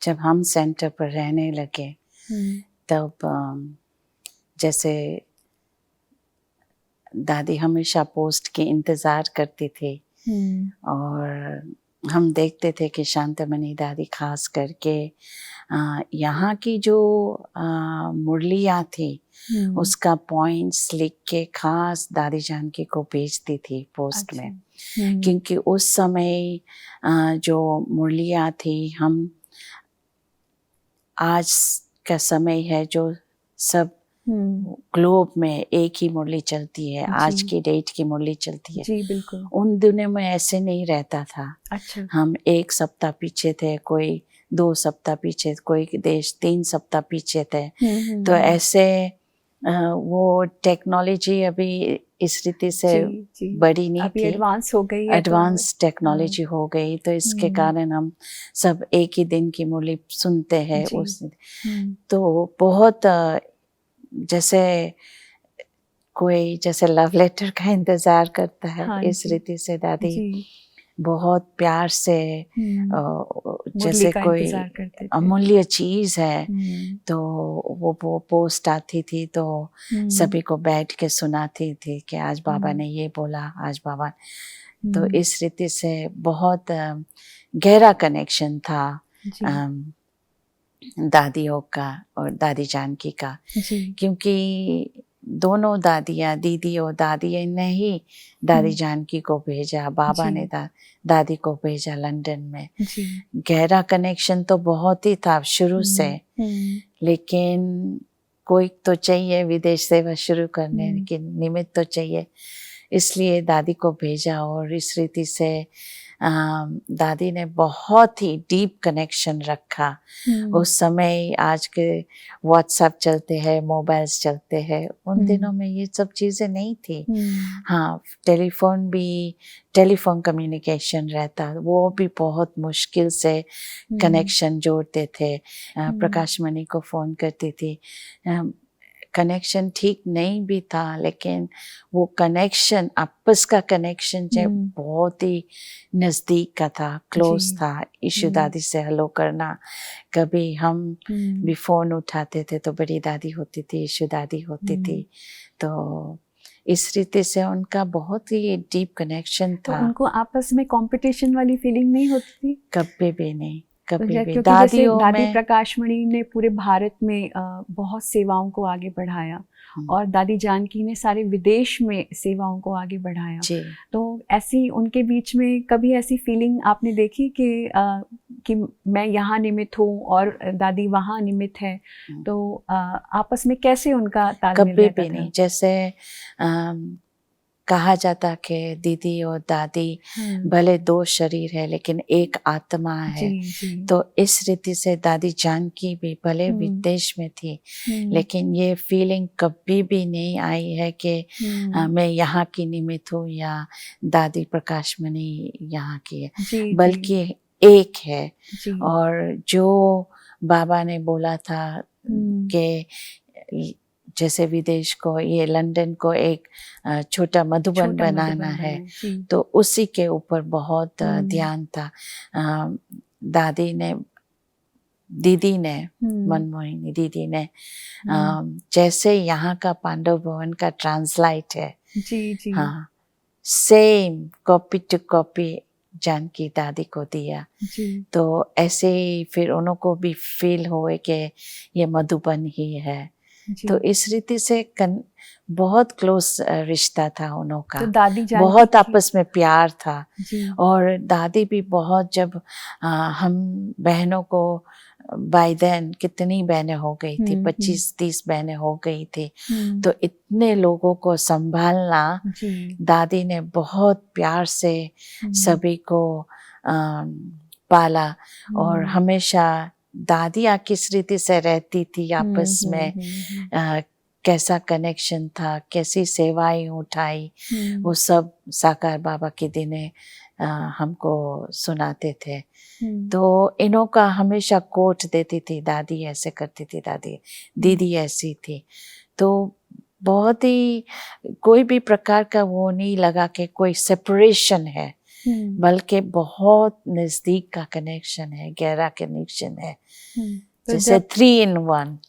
जब हम सेंटर पर रहने लगे तब जैसे दादी हमेशा पोस्ट के इंतज़ार करती थी और हम देखते थे कि शांतमणि दादी खास करके यहाँ की जो मुरलियाँ थी उसका पॉइंट्स लिख के खास दादी जानकी को भेजती थी पोस्ट में। क्योंकि उस समय जो मुरलियाँ थी, हम आज का समय है जो सब ग्लोब में एक ही मुरली चलती है, आज की डेट की मुरली चलती है। जी बिल्कुल। उन दिनों में ऐसे नहीं रहता था। अच्छा। हम 1 सप्ताह पीछे थे, कोई 2 सप्ताह पीछे, कोई देश 3 सप्ताह पीछे थे। तो ऐसे वो टेक्नोलॉजी अभी इस रीति से बड़ी नहीं अभी थी, एडवांस हो गई है, एडवांस टेक्नोलॉजी हो गई। तो इसके कारण हम सब एक ही दिन की मुरली सुनते हैं उस तो बहुत जैसे कोई जैसे लव लेटर का इंतजार करता है, इस रीति से दादी बहुत प्यार से जैसे कोई अमूल्य चीज है तो वो पोस्ट आती थी तो सभी को बैठ के सुनाती थी कि आज बाबा ने ये बोला, आज बाबा। तो इस रीति से बहुत गहरा कनेक्शन था दादियों का और दादी जानकी का। क्योंकि दोनों दादियाँ, दीदी और दादी ने ही दादी जानकी को भेजा, बाबा ने दादी को भेजा लंदन में। गहरा कनेक्शन तो बहुत ही था शुरू से, लेकिन कोई तो चाहिए विदेश सेवा शुरू करने की निमित्त तो चाहिए, इसलिए दादी को भेजा। और इस रीति से दादी ने बहुत ही डीप कनेक्शन रखा। उस समय आज के व्हाट्सएप चलते हैं, मोबाइल्स चलते हैं, उन दिनों में ये सब चीज़ें नहीं थी। हाँ, टेलीफोन कम्युनिकेशन रहता, वो भी बहुत मुश्किल से कनेक्शन जोड़ते थे। प्रकाश मणि को फ़ोन करती थी, कनेक्शन ठीक नहीं भी था, लेकिन वो कनेक्शन, आपस का कनेक्शन जो बहुत ही नज़दीक का था, क्लोज था। ईशु दादी से हेलो करना, कभी हम भी फ़ोन उठाते थे तो बड़ी दादी होती थी, ईशु दादी होती थी। तो इस रीति से उनका बहुत ही डीप कनेक्शन था। तो उनको आपस में कंपटीशन वाली फीलिंग नहीं होती थी? कभी भी नहीं, कभी भी। क्योंकि जैसे दादी प्रकाश मणि ने पूरे भारत में बहुत सेवाओं को आगे बढ़ाया और दादी जानकी ने सारे विदेश में सेवाओं को आगे बढ़ाया। तो ऐसी उनके बीच में कभी ऐसी फीलिंग आपने देखी कि मैं यहाँ निमित्त हूँ और दादी वहाँ निमित्त है, तो आपस में कैसे उनका तालमेल रहता था? कभी भी नहीं। जैसे कहा जाता कि दीदी और दादी भले 2 शरीर है लेकिन एक आत्मा है। तो इस रीति से दादी जानकी भी भले विदेश में थी, लेकिन ये फीलिंग कभी भी नहीं आई है कि मैं यहाँ की निमित्त हूँ या दादी प्रकाश मणि यहाँ की है, बल्कि एक है। और जो बाबा ने बोला था कि जैसे विदेश को, ये लंदन को एक छोटा मधुबन बनाना है, तो उसी के ऊपर बहुत ध्यान था। दीदी ने मनमोहिनी दीदी ने जैसे यहाँ का पांडव भवन का ट्रांसलाइट है, हाँ, same copy to copy Janaki दादी को दिया। तो ऐसे ही फिर उनको भी फील हुए कि ये मधुबन ही है। तो इस रीति से बहुत क्लोज रिश्ता था उनों का। तो दादी बहुत आपस में प्यार था। और दादी भी बहुत, जब हम बहनों को बाय देन कितनी बहनें हो गई थी, 25-30 बहनें हो गई थी, तो इतने लोगों को संभालना दादी ने बहुत प्यार से सभी को पाला। और हमेशा दादियाँ किस रीति से रहती थी आपस में, कैसा कनेक्शन था, कैसी सेवाएं उठाई, वो सब साकार बाबा के दिने हमको सुनाते थे। तो इन्हों का हमेशा कोट देती थी, दादी ऐसे करती थी, दादी दीदी ऐसी थी। तो बहुत ही कोई भी प्रकार का वो नहीं लगा कि कोई सेपरेशन है बल्कि बहुत नजदीक का कनेक्शन है, गहरा कनेक्शन है, तो जैसे 3 in 1।